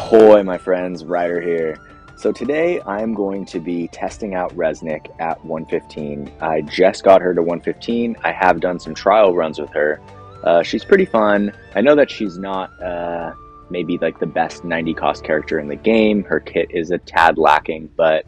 Ahoy, my friends, Ryder here. So today I'm going to be testing out Resnick at 115. I just got her to 115. I have done some trial runs with her. She's pretty fun. I know that she's not maybe like the best 90 cost character in the game. Her kit is a tad lacking, but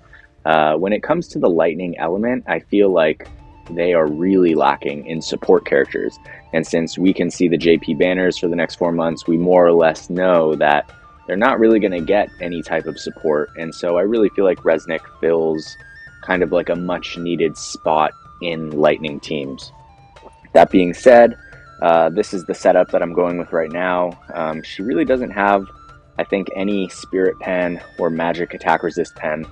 when it comes to the lightning element, I feel like they are really lacking in support characters. And since we can see the JP banners for the next 4 months, we more or less know that they're not really going to get any type of support. And so I really feel like Resnick fills kind of like a much needed spot in lightning teams. That being said, this is the setup that I'm going with right now. She really doesn't have, I think, any spirit pen or magic attack resist pen.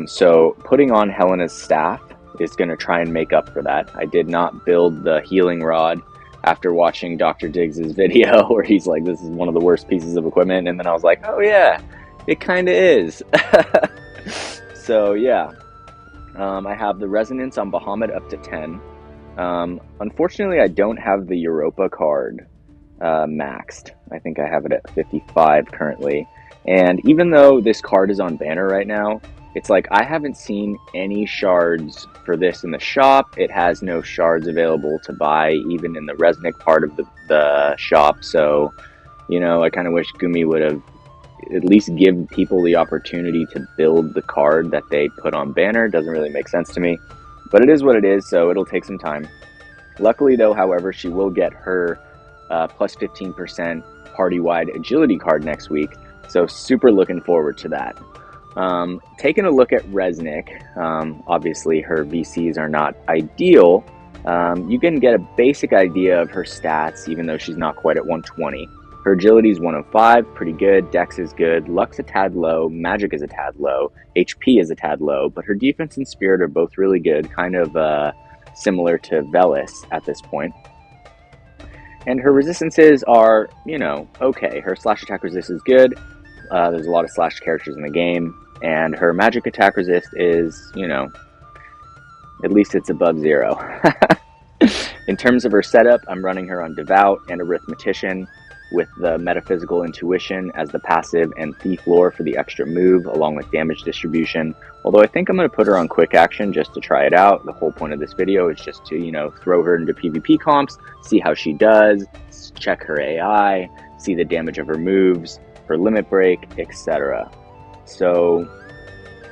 So putting on Helena's staff is going to try and make up for that. I did not build the healing rod after watching Dr. Diggs' video where he's like, this is one of the worst pieces of equipment, and then I was like, oh yeah, it kind of is. So yeah, I have the resonance on Bahamut up to 10. Unfortunately, I don't have the Europa card maxed. I think I have it at 55 currently. And even though this card is on banner right now, it's like I haven't seen any shards for this in the shop. It has no shards available to buy, even in the Resnick part of the shop. So, you know, I kind of wish Gumi would have at least give people the opportunity to build the card that they put on banner. Doesn't really make sense to me, but it is what it is, so it'll take some time. Luckily though, however, she will get her plus 15% party-wide agility card next week, so super looking forward to that. Taking a look at Resnick, obviously her VCs are not ideal. You can get a basic idea of her stats, even though she's not quite at 120. Her agility is 105, pretty good. Dex is good. Luck's a tad low. Magic is a tad low. HP is a tad low, but her defense and spirit are both really good, kind of similar to Velis at this point. And her resistances are, you know, okay. Her slash attack resist is good. There's a lot of slash characters in the game. And her magic attack resist is, you know, at least it's above 0. In terms of her setup, I'm running her on Devout and Arithmetician with the Metaphysical Intuition as the passive and Thief Lore for the extra move, along with damage distribution. Although I think I'm going to put her on Quick Action just to try it out. The whole point of this video is just to, you know, throw her into PvP comps, see how she does, check her AI, see the damage of her moves, her limit break, etc. So,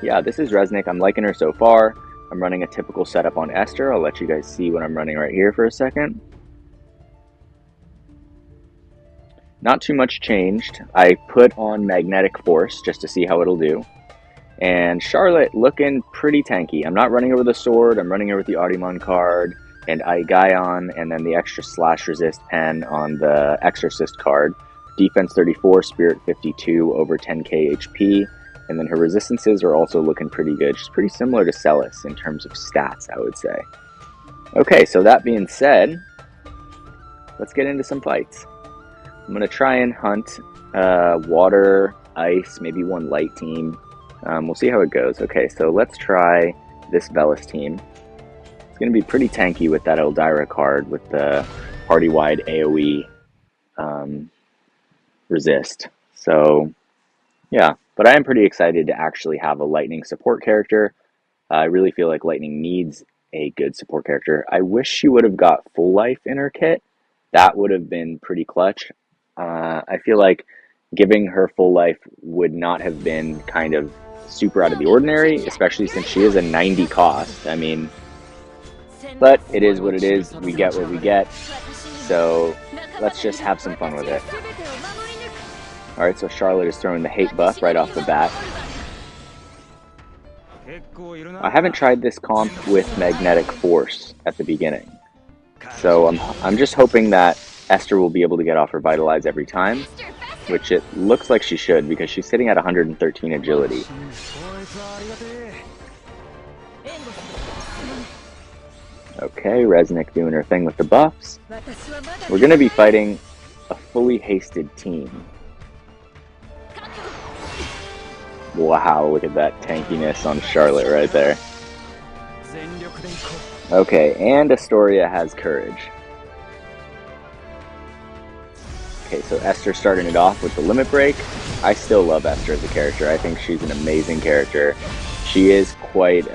yeah, this is Resnick. I'm liking her so far. I'm running a typical setup on Esther. I'll let you guys see what I'm running right here for a second. Not too much changed. I put on Magnetic Force just to see how it'll do. And Charlotte looking pretty tanky. I'm not running her with a sword. I'm running her with the Audimon card and Aigaon, and then the extra slash resist pen on the Exorcist card. Defense 34, Spirit 52, over 10k HP. And then her resistances are also looking pretty good. She's pretty similar to Celis in terms of stats, I would say. Okay, so that being said, let's get into some fights. I'm going to try and hunt water, ice, maybe one light team. We'll see how it goes. Okay, so let's try this Velis team. It's going to be pretty tanky with that Eldyra card with the party-wide AoE resist. So, yeah. But I am pretty excited to actually have a lightning support character. I really feel like lightning needs a good support character. I wish she would have got full life in her kit. That would have been pretty clutch. I feel like giving her full life would not have been kind of super out of the ordinary, especially since she is a 90 cost. I mean, but it is what it is. We get what we get. So let's just have some fun with it. Alright, so Charlotte is throwing the hate buff right off the bat. I haven't tried this comp with Magnetic Force at the beginning. So I'm just hoping that Esther will be able to get off her Vitalize every time, which it looks like she should because she's sitting at 113 agility. Okay, Resnick doing her thing with the buffs. We're going to be fighting a fully hasted team. Wow, look at that tankiness on Charlotte right there. Okay, and Astoria has courage. Okay, so Esther starting it off with the limit break. I still love Esther as a character. I think she's an amazing character. She is quite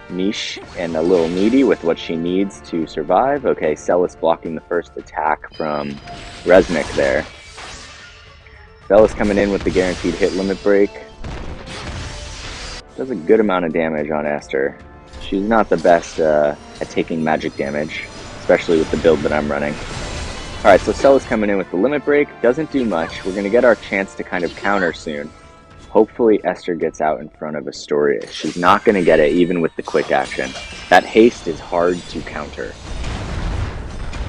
niche and a little needy with what she needs to survive. Okay, Celis blocking the first attack from Resnick there. Bella's coming in with the guaranteed hit limit break. Does a good amount of damage on Esther. She's not the best at taking magic damage, especially with the build that I'm running. Alright, so Celis coming in with the limit break. Doesn't do much. We're going to get our chance to kind of counter soon. Hopefully Esther gets out in front of Astoria. She's not going to get it even with the quick action. That haste is hard to counter.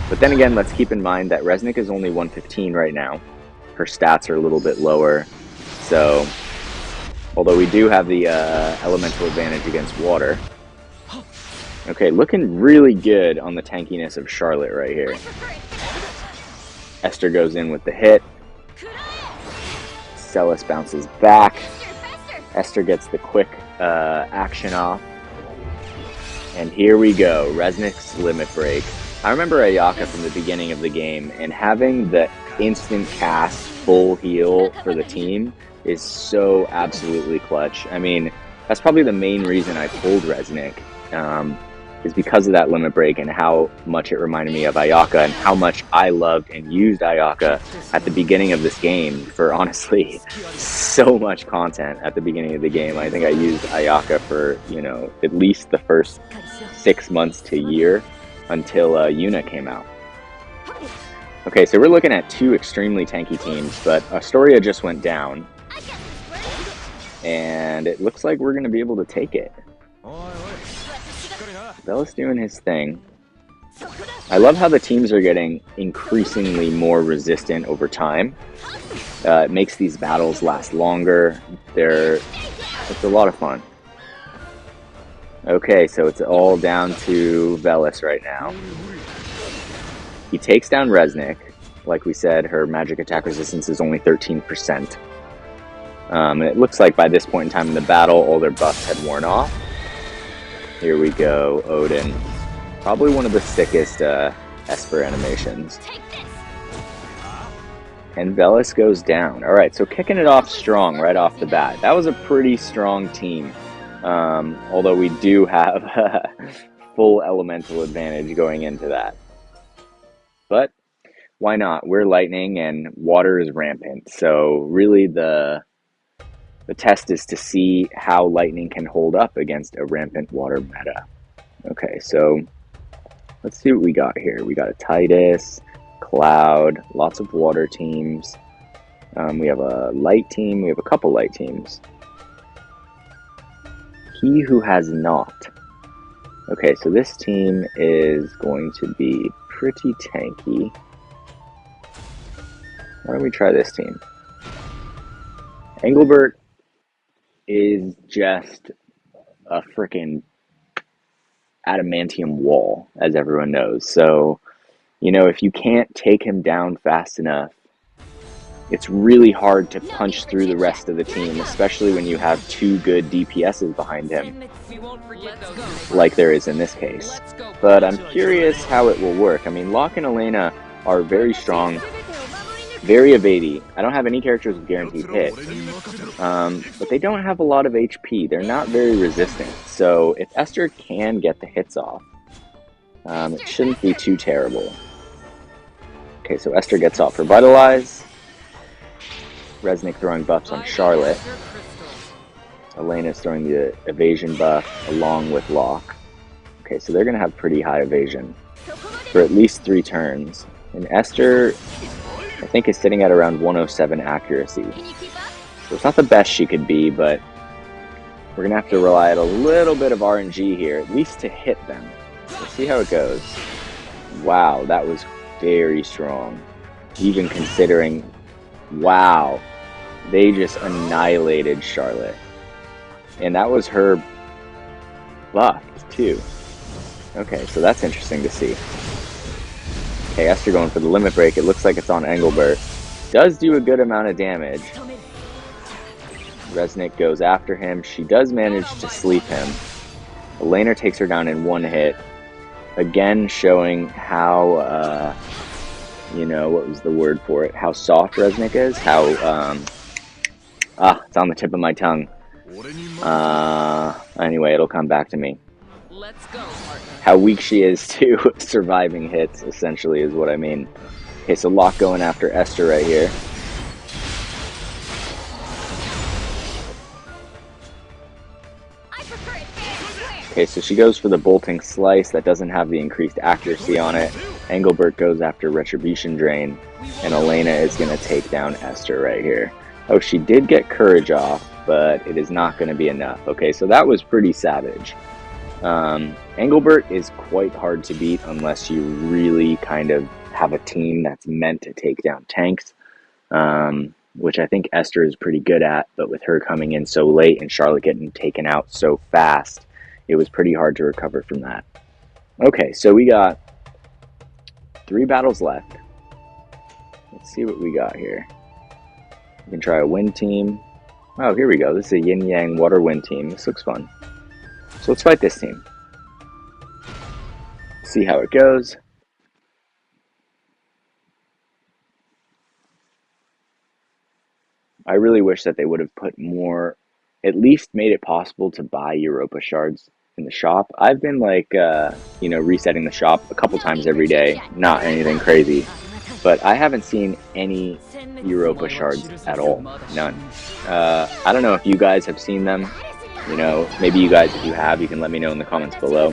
But then again, let's keep in mind that Resnick is only 115 right now. Her stats are a little bit lower. So, although we do have the elemental advantage against water. Okay, looking really good on the tankiness of Charlotte right here. Esther goes in with the hit. Celis bounces back. Esther gets the quick action off. And here we go, Resnick's limit break. I remember Ayaka from the beginning of the game, and having the instant cast full heal for the team is so absolutely clutch. I mean, that's probably the main reason I pulled Resnick, is because of that limit break and how much it reminded me of Ayaka and how much I loved and used Ayaka at the beginning of this game for, honestly, so much content at the beginning of the game. I think I used Ayaka for, you know, at least the first 6 months to a year until Yuna came out. Okay, so we're looking at two extremely tanky teams, but Astoria just went down. And it looks like we're going to be able to take it. Bella's doing his thing. I love how the teams are getting increasingly more resistant over time. It makes these battles last longer. It's a lot of fun. Okay, so it's all down to Velis right now. He takes down Resnick. Like we said, her magic attack resistance is only 13%. And it looks like by this point in time in the battle, all their buffs had worn off. Here we go, Odin. Probably one of the sickest Esper animations. And Velis goes down. Alright, so kicking it off strong right off the bat. That was a pretty strong team. Although we do have full elemental advantage going into that. But why not? We're lightning and water is rampant. So really the test is to see how lightning can hold up against a rampant water meta. Okay, so let's see what we got here. We got a Titus, Cloud, lots of water teams. We have a light team. We have a couple light teams. He who has not. Okay, so this team is going to be pretty tanky. Why don't we try this team? Engelbert is just a freaking adamantium wall, as everyone knows. So, you know, if you can't take him down fast enough, it's really hard to punch through the rest of the team, especially when you have two good DPSs behind him, like there is in this case. But I'm curious how it will work. I mean, Locke and Elena are very strong, very evady. I don't have any characters with guaranteed hit, but they don't have a lot of HP. They're not very resistant. So if Esther can get the hits off, it shouldn't be too terrible. Okay, so Esther gets off Revitalize. Resnick throwing buffs on Charlotte. Elena's throwing the evasion buff along with Locke. Okay, so they're going to have pretty high evasion for at least 3 turns. And Esther, I think, is sitting at around 107 accuracy. So it's not the best she could be, but we're going to have to rely on a little bit of RNG here, at least to hit them. Let's see how it goes. Wow, that was very strong. Even considering, wow, they just annihilated Charlotte. And that was her buffed, too. Okay, so that's interesting to see. Okay, Esther going for the limit break. It looks like it's on Engelbert. Does do a good amount of damage. Resnick goes after him. She does manage to sleep him. Elena takes her down in 1 hit. Again, showing how you know, what was the word for it? How soft Resnick is? How, it's on the tip of my tongue. Anyway, it'll come back to me. Let's go, partner. How weak she is to surviving hits, essentially, is what I mean. Okay, so LoTR going after Esther right here. Okay, so she goes for the bolting slice. That doesn't have the increased accuracy on it. Engelbert goes after Retribution Drain, and Elena is going to take down Esther right here. Oh, she did get Courage off, but it is not going to be enough. Okay, so that was pretty savage. Engelbert is quite hard to beat unless you really kind of have a team that's meant to take down tanks, which I think Esther is pretty good at, but with her coming in so late and Charlotte getting taken out so fast, it was pretty hard to recover from that. Okay, so we got 3 battles left. Let's see what we got here. We can try a wind team. Oh, here we go. This is a yin yang water wind team. This looks fun. So let's fight this team. See how it goes. I really wish that they would have put more, at least made it possible to buy Europa shards in the shop. I've been like, resetting the shop a couple times every day. Not anything crazy. But I haven't seen any Europa shards at all. None. I don't know if you guys have seen them. You know, maybe you guys, if you have, you can let me know in the comments below.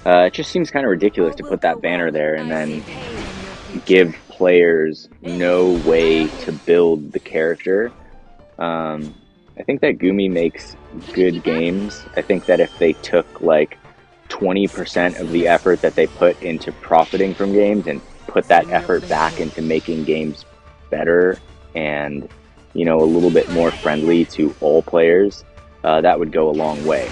It just seems kind of ridiculous to put that banner there and then give players no way to build the character. I think that Gumi makes good games. I think that if they took like 20% of the effort that they put into profiting from games and put that effort back into making games better and, you know, a little bit more friendly to all players, that would go a long way.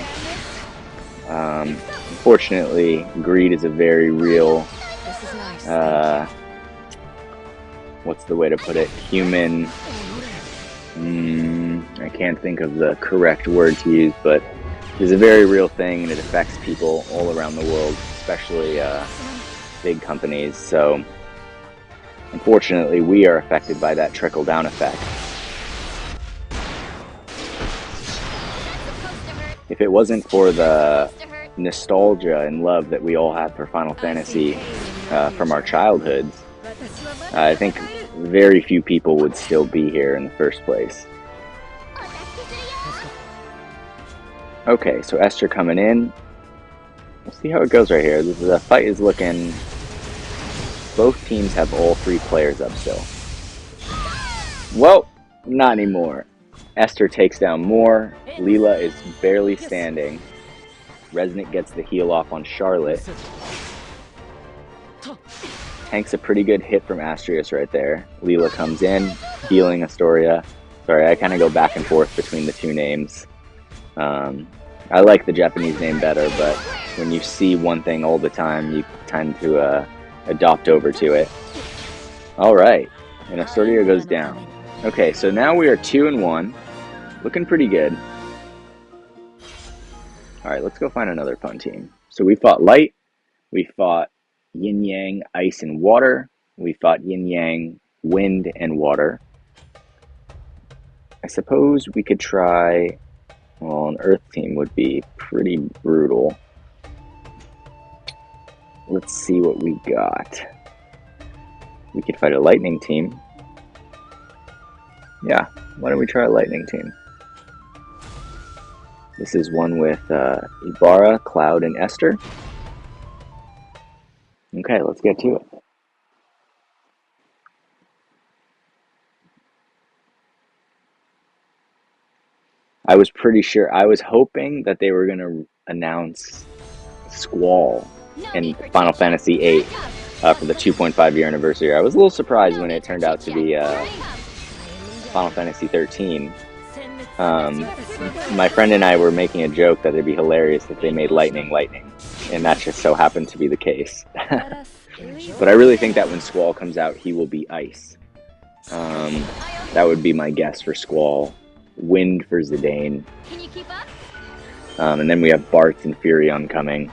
Unfortunately, greed is a very real, what's the way to put it, human, I can't think of the correct word to use, but it's a very real thing and it affects people all around the world, especially big companies. So unfortunately, we are affected by that trickle-down effect. If it wasn't for the nostalgia and love that we all have for Final Fantasy from our childhoods, I think very few people would still be here in the first place. Okay, so Esther coming in. We'll see how it goes right here. The fight is looking... Both teams have all 3 players up still. Well, not anymore. Esther takes down more. Leela is barely standing. Resnick gets the heal off on Charlotte. Tanks a pretty good hit from Astrius right there. Leela comes in, healing Astoria. Sorry, I kind of go back and forth between the 2 names. I like the Japanese name better, but when you see one thing all the time, you tend to adopt over to it. Alright, and Astoria goes down. Okay, so now we are 2-1. Looking pretty good. Alright, let's go find another fun team. So we fought Light, we fought Yin Yang, Ice and Water, we fought Yin Yang, Wind and Water. I suppose we could try... Well, an Earth team would be pretty brutal. Let's see what we got. We could fight a Lightning team. Yeah, why don't we try a Lightning team? This is one with Ibarra, Cloud, and Esther. Okay, let's get to it. I was pretty sure, I was hoping that they were going to announce Squall in Final Fantasy VIII for the 2.5 year anniversary. I was a little surprised when it turned out to be Final Fantasy 13. My friend and I were making a joke that it'd be hilarious if they made Lightning, and that just so happened to be the case. But I really think that when Squall comes out, he will be Ice. That would be my guess for Squall. Wind for Zidane. And then we have Bartz and Furion coming.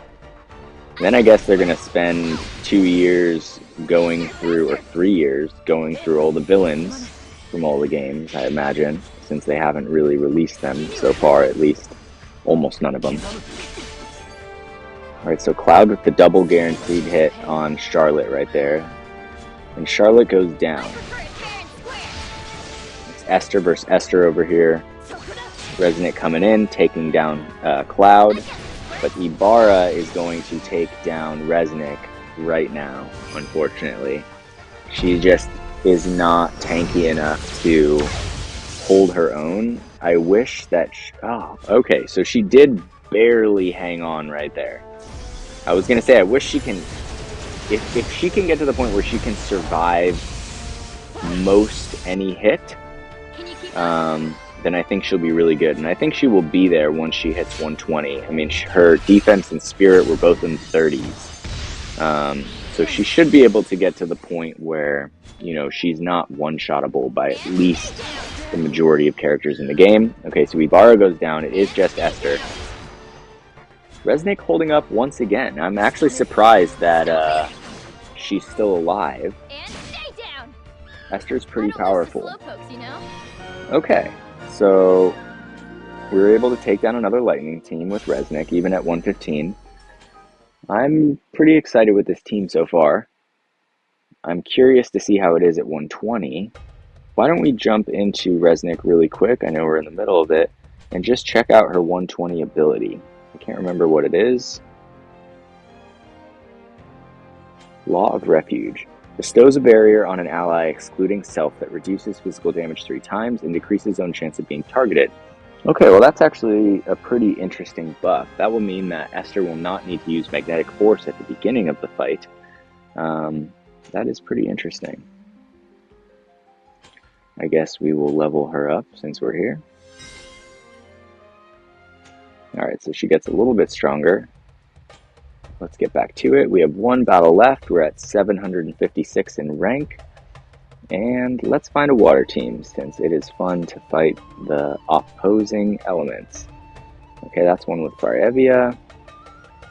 And then I guess they're going to spend 2 years going through, or 3 years, going through all the villains from all the games, I imagine, since they haven't really released them so far, at least almost none of them. Alright, so Cloud with the double guaranteed hit on Charlotte right there. And Charlotte goes down. It's Esther versus Esther over here. Resnick coming in, taking down Cloud. But Ibarra is going to take down Resnick right now, unfortunately. She just is not tanky enough to hold her own. I wish that... oh, okay, so she did barely hang on right there. I was going to say, I wish she can... If she can get to the point where she can survive most any hit, then I think she'll be really good. And I think she will be there once she hits 120. I mean, her defense and spirit were both in the 30s. So she should be able to get to the point where, you know, she's not one-shottable by at least the majority of characters in the game. Okay, so Ibarra goes down. It is just Esther. Resnick holding up once again. I'm actually surprised that she's still alive. Esther's pretty powerful. Okay, so we were able to take down another lightning team with Resnick, even at 115. I'm pretty excited with this team so far. I'm curious to see how it is at 120. Why don't we jump into Resnick really quick? I know we're in the middle of it. And just check out her 120 ability. I can't remember what it is. Law of Refuge. Bestows a barrier on an ally excluding self that reduces physical damage 3 times and decreases own chance of being targeted. Okay, well that's actually a pretty interesting buff. That will mean that Esther will not need to use Magnetic Force at the beginning of the fight. That is pretty interesting. I guess we will level her up since we're here. Alright, so she gets a little bit stronger. Let's get back to it. We have 1 battle left. We're at 756 in rank. And let's find a water team, since it is fun to fight the opposing elements. Okay, that's one with Farevia.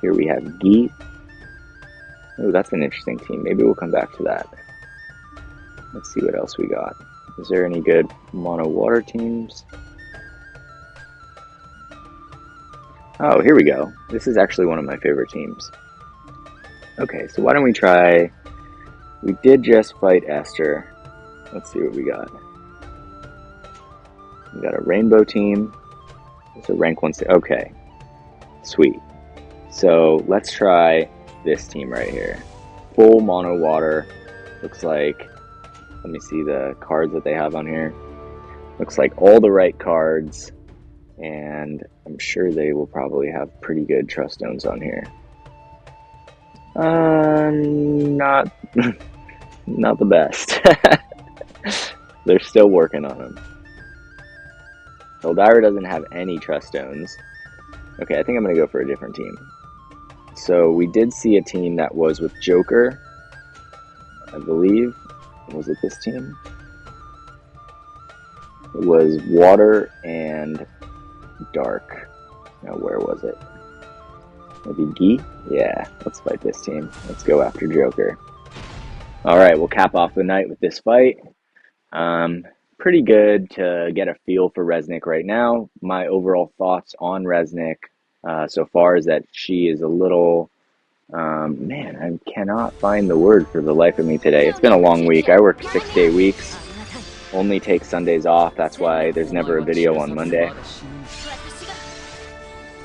Here we have Geet. Oh, that's an interesting team. Maybe we'll come back to that. Let's see what else we got. Is there any good mono water teams? Oh, here we go. This is actually one of my favorite teams. Okay, so why don't we try... We did just fight Esther. Let's see what we got. We got a rainbow team. It's a rank 1... Okay. Sweet. So, let's try this team right here. Full mono water. Looks like... Let me see the cards that they have on here. Looks like all the right cards. And I'm sure they will probably have pretty good trust stones on here. Not the best. They're still working on them. Elvira doesn't have any trust stones. Okay, I think I'm going to go for a different team. So we did see a team that was with Joker, I believe. Was it this team? It was Water and Dark. Now, where was it? Maybe Gee? Yeah, let's fight this team. Let's go after Joker. Alright, we'll cap off the night with this fight. Pretty good to get a feel for Resnick right now. My overall thoughts on Resnick so far is that she is a little... man, I cannot find the word for the life of me today. It's been a long week. I work 6-day weeks. Only take Sundays off. That's why there's never a video on Monday.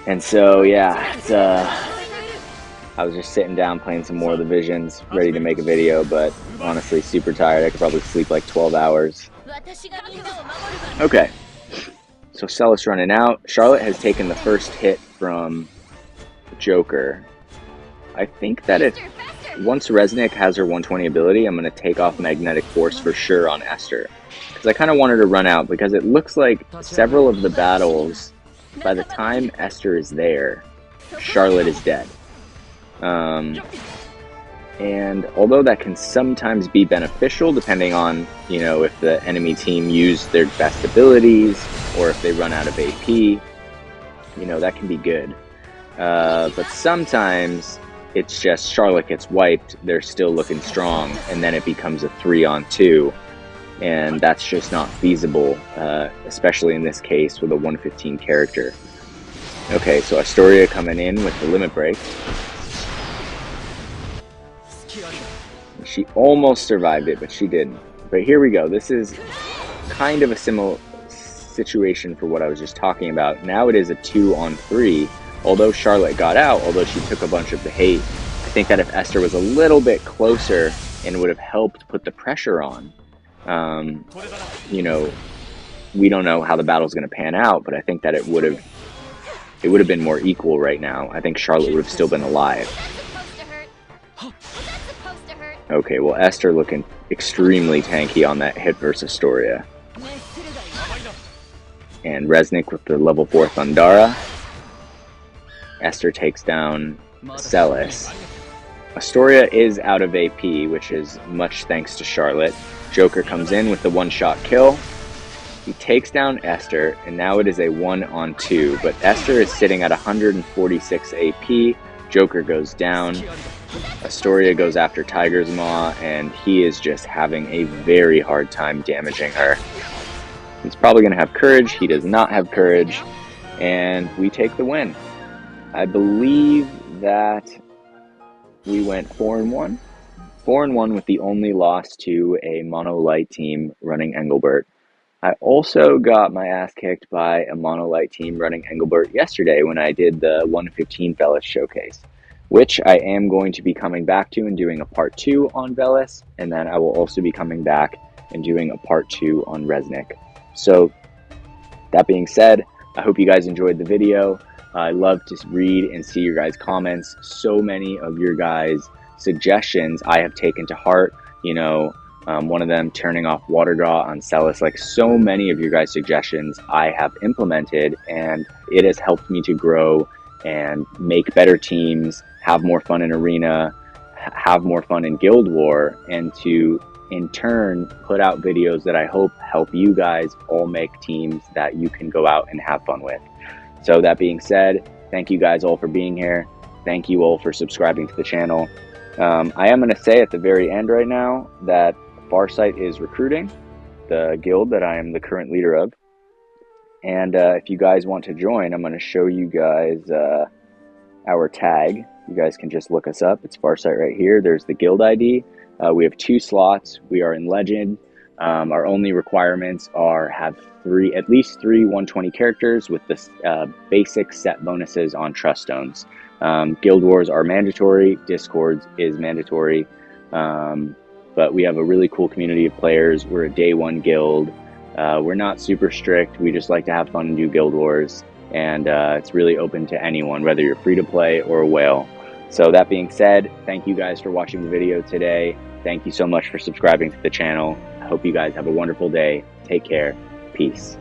And so, yeah, it's, I was just sitting down playing some more of the Visions, ready to make a video, but honestly, super tired. I could probably sleep like 12 hours. Okay, so Celis running out. Charlotte has taken the first hit from Joker. I think that if once Resnick has her 120 ability, I'm going to take off Magnetic Force for sure on Esther. Because I kind of want her to run out, because it looks like several of the battles, by the time Esther is there, Charlotte is dead. And although that can sometimes be beneficial, depending on, you know, if the enemy team used their best abilities, or if they run out of AP, you know, that can be good. But sometimes It's just Charlotte gets wiped, they're still looking strong, and then it becomes a 3-on-2, and that's just not feasible, especially in this case with a 115 character. Okay, so Astoria coming in with the limit break. She almost survived it, but she didn't. But here we go. This is kind of a similar situation for what I was just talking about. Now it is a 2-on-3. Although Charlotte got out, although she took a bunch of the hate, I think that if Esther was a little bit closer and would have helped put the pressure on, you know, we don't know how the battle's going to pan out, but I think that it would have been more equal right now. I think Charlotte would have still been alive. Okay, well, Esther looking extremely tanky on that hit versus Astoria. And Resnick with the level 4 Thundara. Esther takes down Celis. Astoria is out of AP, which is much thanks to Charlotte. Joker comes in with the one-shot kill. He takes down Esther, and now it is a 1-on-2. But Esther is sitting at 146 AP. Joker goes down. Astoria goes after Tiger's Maw, and he is just having a very hard time damaging her. He's probably going to have courage. He does not have courage, and we take the win. I believe that we went 4-1. 4-1 with the only loss to a mono light team running Engelbert. I also got my ass kicked by a mono light team running Engelbert yesterday when I did the 115 Velis showcase, which I am going to be coming back to and doing a part 2 on Velis, and then I will also be coming back and doing a part 2 on Resnick. So that being said, I hope you guys enjoyed the video. I love to read and see your guys' comments. So many of your guys' suggestions I have taken to heart. You know, one of them turning off water draw on Celis. Like, so many of your guys' suggestions I have implemented, and it has helped me to grow and make better teams, have more fun in Arena, have more fun in Guild War, and to in turn put out videos that I hope help you guys all make teams that you can go out and have fun with. So that being said, thank you guys all for being here. Thank you all for subscribing to the channel. I am going to say at the very end right now that Farsight is recruiting, the guild that I am the current leader of. And if you guys want to join, I'm going to show you guys our tag. You guys can just look us up. It's Farsight right here. There's the guild ID. We have 2 slots. We are in Legend. Our only requirements are have at least three 120 characters with the basic set bonuses on Trust Stones. Guild Wars are mandatory. Discords is mandatory. But we have a really cool community of players. We're a day 1 guild. We're not super strict. We just like to have fun and do Guild Wars. And it's really open to anyone, whether you're free to play or a whale. So that being said, thank you guys for watching the video today. Thank you so much for subscribing to the channel. I hope you guys have a wonderful day. Take care. Peace.